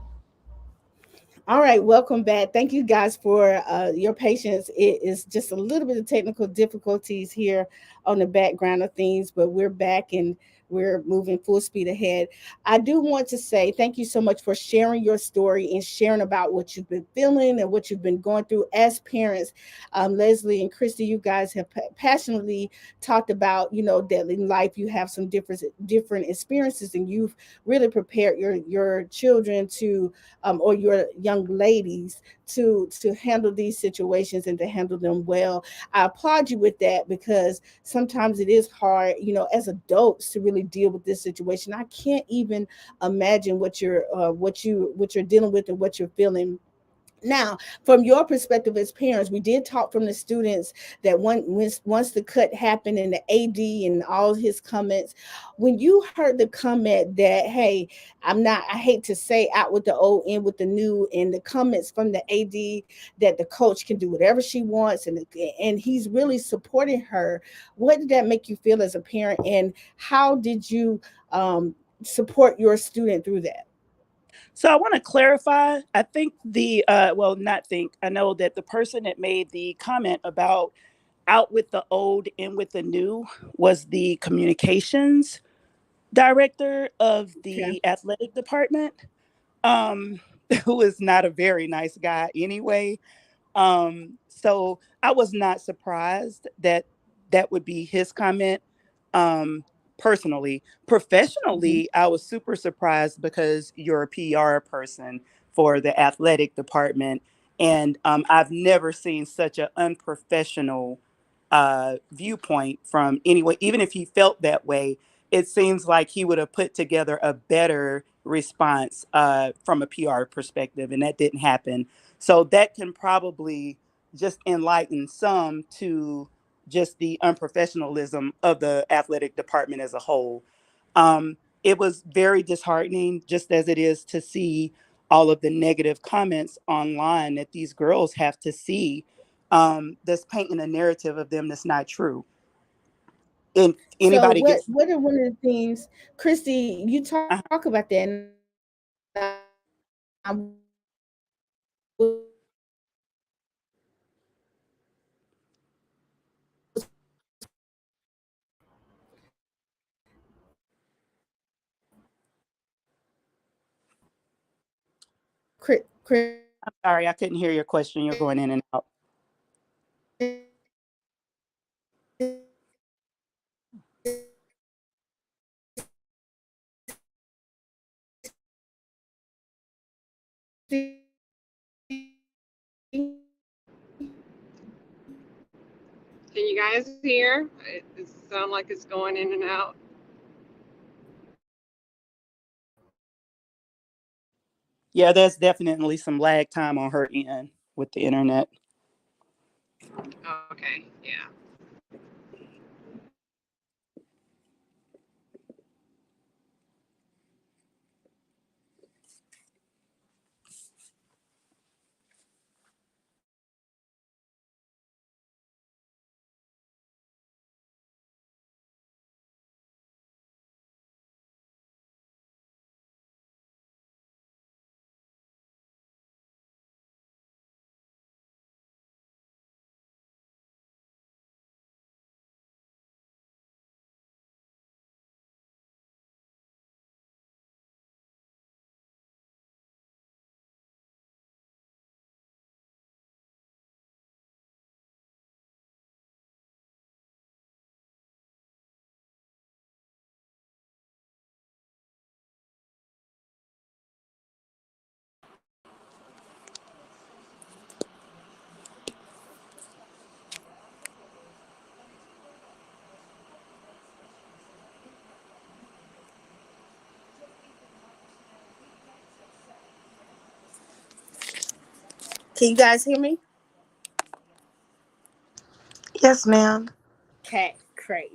All right, welcome back. Thank you guys for your patience. It is just a little bit of technical difficulties here on the background of things, but we're back and we're moving full speed ahead. I do want to say thank you so much for sharing your story and sharing about what you've been feeling and what you've been going through as parents. Leslie and Christy, you guys have passionately talked about, that in life you have some different experiences, and you've really prepared your children to, or your young ladies to handle these situations and to handle them well. I applaud you with that, because sometimes it is hard, as adults, to really deal with this situation. I can't even imagine what you're dealing with and what you're feeling. Now, from your perspective as parents, we did talk from the students that once the cut happened and the AD and all his comments, when you heard the comment that, hey, I hate to say, out with the old, in with the new, and the comments from the AD that the coach can do whatever she wants, and he's really supporting her, what did that make you feel as a parent, and how did you support your student through that? So I want to clarify. I think well, not think, I know that the person that made the comment about out with the old, in with the new was the communications director of Okay. the athletic department, um, who is not a very nice guy anyway. So I was not surprised that that would be his comment. Um, Personally, Hmm. professionally, I was super surprised because you're a PR person for the athletic department, and I've never seen such an unprofessional viewpoint from anyone. Even if he felt that way, it seems like he would have put together a better response from a PR perspective, and that didn't happen. So that can probably just enlighten some to just the unprofessionalism of the athletic department as a whole. It was very disheartening, just as it is to see all of the negative comments online that these girls have to see, that's painting a narrative of them that's not true. And So anybody what gets, what are one of the things, Christy, you talk uh, about that, and I will say this, I'm sorry, I couldn't hear your question. You're going in and out. Can you guys hear? It sounds like it's going in and out. Yeah, there's definitely some lag time on her end with the internet. Okay, yeah. can you guys hear me? Yes, ma'am. Okay, great.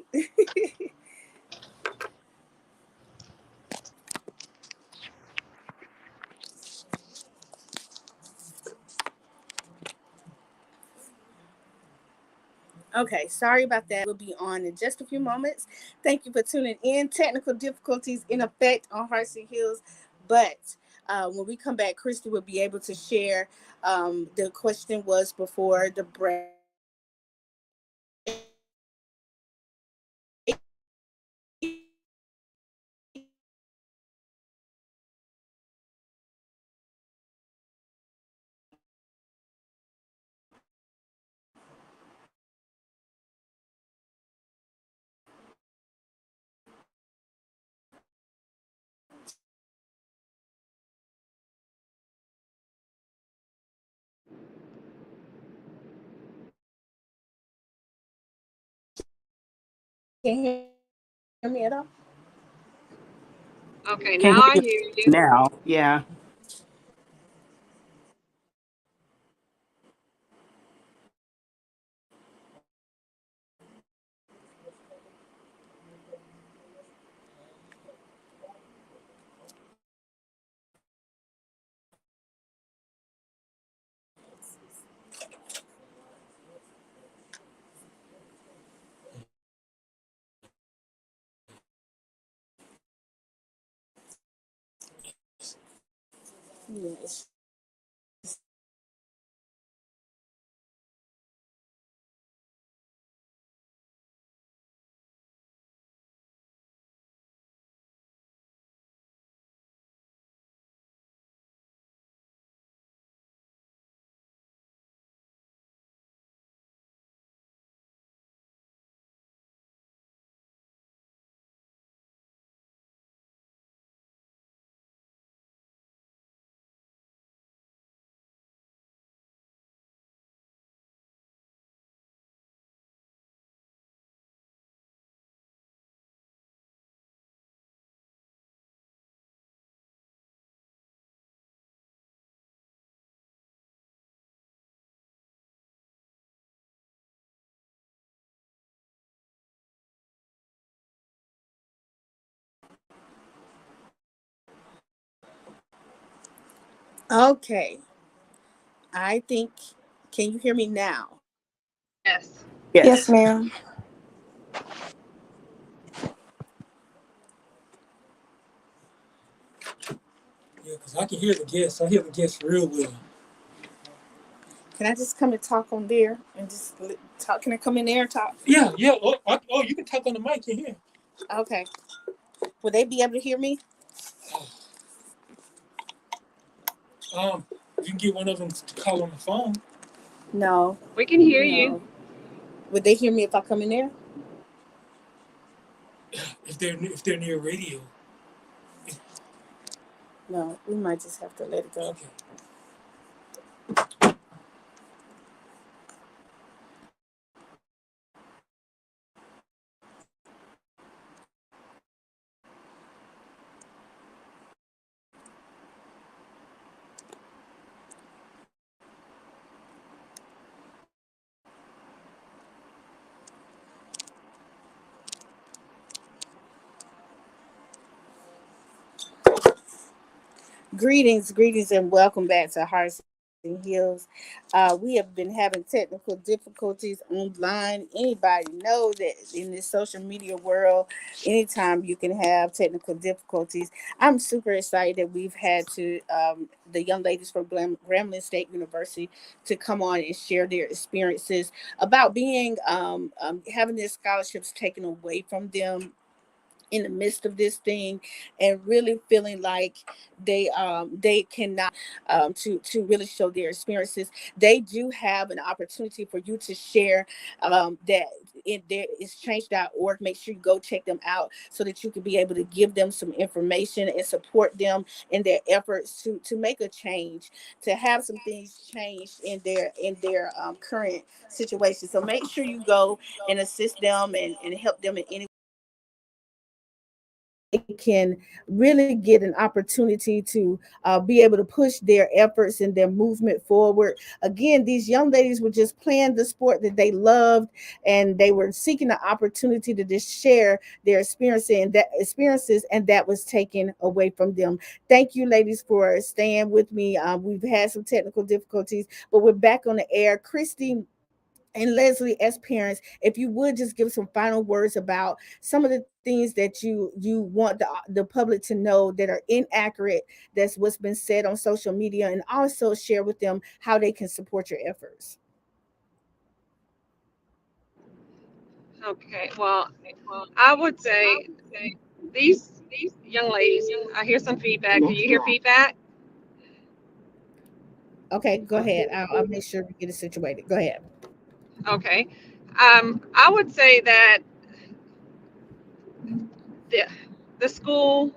Okay, sorry about that. We'll be on in just a few moments. Thank you for tuning in. Technical difficulties in effect on Hearts and Hills, but when we come back, Christy will be able to share. The question was before the break. Can't hear me at all? Okay, Can't now hear I you hear you. now. Yeah. Yes. Okay. I think, can you hear me now? Yes. Yes, Yes. ma'am. Yeah, because I can hear the guests. I hear the guests real well. Can I just come and talk on there and just talk? Can I come in there and talk? Yeah, yeah. Oh, you can talk on the mic in here. Okay. Will they be able to hear me? You can get one of them to call on the phone No. We can hear you. No. Would they hear me if I come in there? if they're near radio. No. We might just have to let it go. Okay. Greetings, and welcome back to Hearts and Hills. We have been having technical difficulties online. Anybody know that in this social media world, anytime you can have technical difficulties. I'm super excited that we've had the young ladies from Grambling State University to come on and share their experiences about being having their scholarships taken away from them in the midst of this thing, and really feeling like they cannot to really show their experiences. They do have an opportunity for you to share that in there is change.org. Make sure you go check them out so that you can be able to give them some information and support them in their efforts to make a change, to have some things changed in their current situation. So make sure you go and assist them and help them in any they can really get an opportunity to be able to push their efforts and their movement forward. Again, these young ladies were just playing the sport that they loved, and they were seeking the opportunity to just share their experiences, and that was taken away from them. Thank you, ladies, for staying with me. We've had some technical difficulties, but we're back on the air. Christy and Leslie, as parents, if you would just give some final words about some of the things that you want the public to know that are inaccurate, that's what's been said on social media, and also share with them how they can support your efforts. Okay. Well, I would say these young ladies, I hear some feedback. Do you hear feedback? Okay, go ahead. I'll make sure we get it situated. Go ahead. Okay. I would say that the, the school,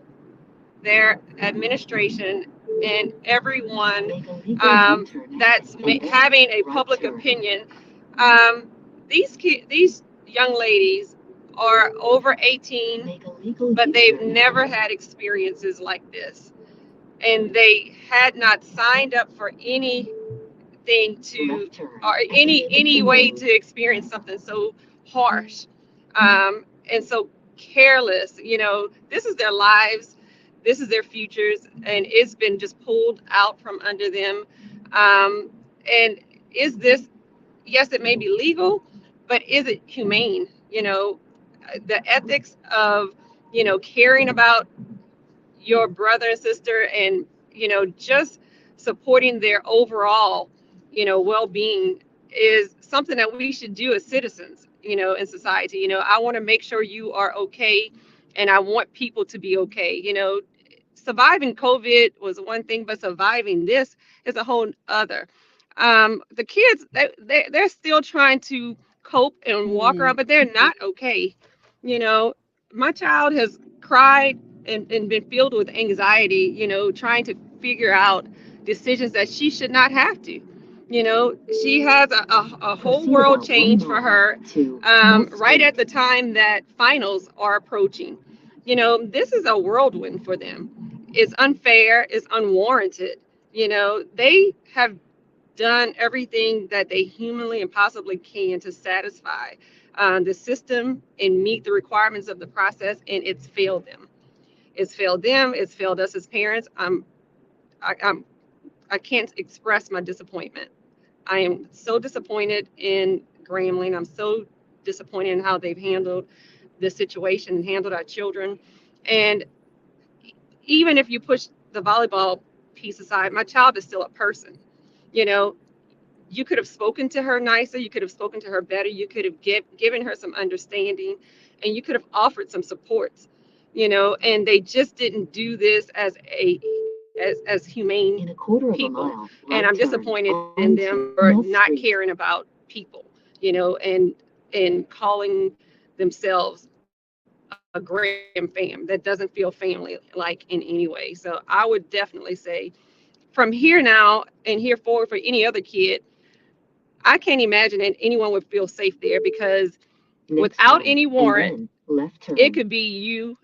their administration, and everyone that's having a public opinion, um, these young ladies are over 18, but they've never had experiences like this. And they had not signed up for anything to, or any way to experience something so harsh, and so careless. This is their lives, this is their futures, and it's been just pulled out from under them. And is this, yes, it may be legal, but is it humane? The ethics of caring about your brother and sister, and just supporting their overall well-being is something that we should do as citizens in society. I want to make sure you are okay, and I want people to be okay. Surviving COVID was one thing, but surviving this is a whole other. The kids, they're still trying to cope and walk around, but they're not okay. you know my child has cried and been filled with anxiety, trying to figure out decisions that she should not have to. She has a whole world change for her, right at the time that finals are approaching. This is a whirlwind for them. It's unfair, it's unwarranted. They have done everything that they humanly and possibly can to satisfy the system and meet the requirements of the process, and it's failed them. It's failed them. It's failed us as parents. I'm, I can't express my disappointment. I am so disappointed in Grambling. I'm so disappointed in how they've handled this situation and handled our children. And even if you push the volleyball piece aside, my child is still a person. You know, you could have spoken to her nicer, you could have spoken to her better, you could have given her some understanding, and you could have offered some supports. And they just didn't do this as humane people. And I'm disappointed in them for not caring about people, and calling themselves a Graham fam. That doesn't feel family like in any way. So I would definitely say, from here now and here forward, for any other kid, I can't imagine that anyone would feel safe there, because without any warrant, it could be you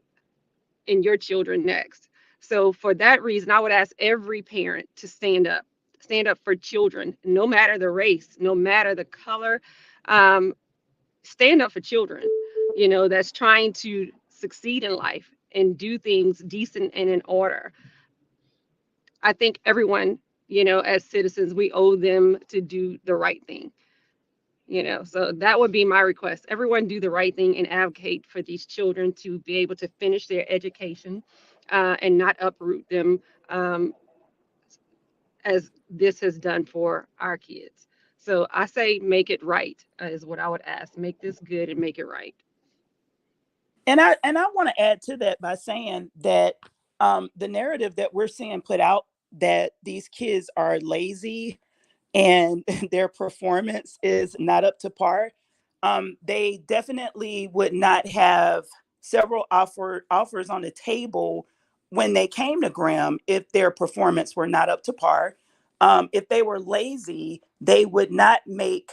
and your children next. So for that reason, I would ask every parent to stand up for children, no matter the race, no matter the color. Um, Stand up for children, that's trying to succeed in life and do things decent and in order. I think everyone, as citizens, we owe them to do the right thing. So that would be my request. Everyone do the right thing and advocate for these children to be able to finish their education, and not uproot them, as this has done for our kids. So I say make it right, is what I would ask. Make this good and make it right. And I want to add to that by saying that the narrative that we're seeing put out, that these kids are lazy and their performance is not up to par, they definitely would not have several offers on the table when they came to Graham if their performance were not up to par. If they were lazy, they would not make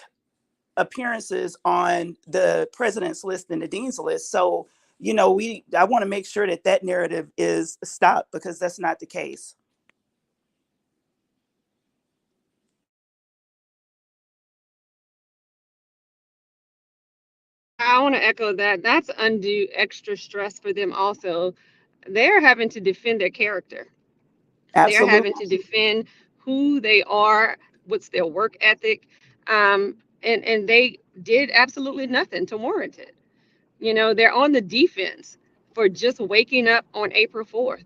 appearances on the president's list and the dean's list. So, I want to make sure that that narrative is stopped, because that's not the case. I want to echo that. That's undue extra stress for them also. They're having to defend their character. They're Absolutely. having to defend who they are, what's their work ethic. And they did absolutely nothing to warrant it. They're on the defense for just waking up on April 4th,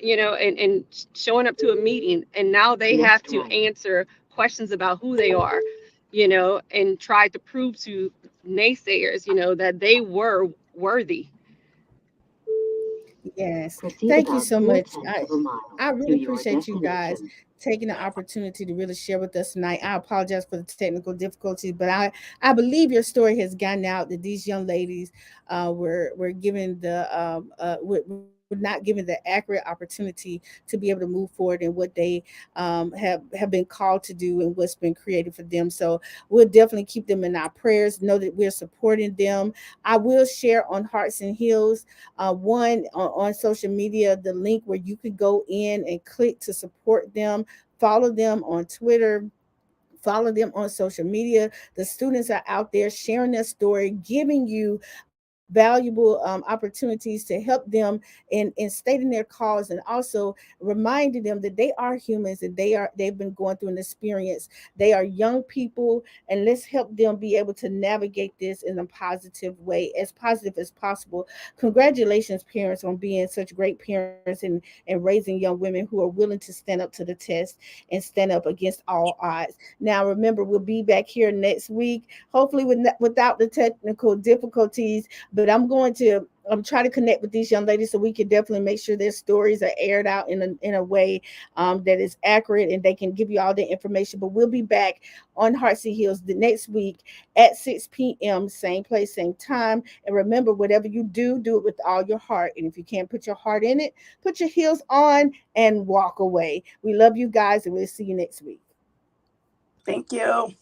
and showing up to a meeting. And now they have to answer questions about who they are, and try to prove to naysayers, that they were worthy. Yes. Thank you so much. I really appreciate you guys taking the opportunity to really share with us tonight. I apologize for the technical difficulties, but I believe your story has gotten out, that these young ladies were given the were not given the accurate opportunity to be able to move forward in what they have been called to do and what's been created for them. So we'll definitely keep them in our prayers. Know that we're supporting them. I will share on Hearts and Heels one on social media the link where you could go in and click to support them. Follow them on Twitter, follow them on social media. The students are out there sharing their story, giving you valuable opportunities to help them in stating their cause, and also reminding them that they are humans and they've been going through an experience. They are young people, and let's help them be able to navigate this in a positive way, as positive as possible. Congratulations, parents, on being such great parents and raising young women who are willing to stand up to the test and stand up against all odds. Now, remember, we'll be back here next week, hopefully without the technical difficulties. But I'm going to try to connect with these young ladies so we can definitely make sure their stories are aired out in a way that is accurate and they can give you all the information. But we'll be back on Hearts and Heels the next week at 6 p.m., same place, same time. And remember, whatever you do, do it with all your heart. And if you can't put your heart in it, put your heels on and walk away. We love you guys, and we'll see you next week. Thank you.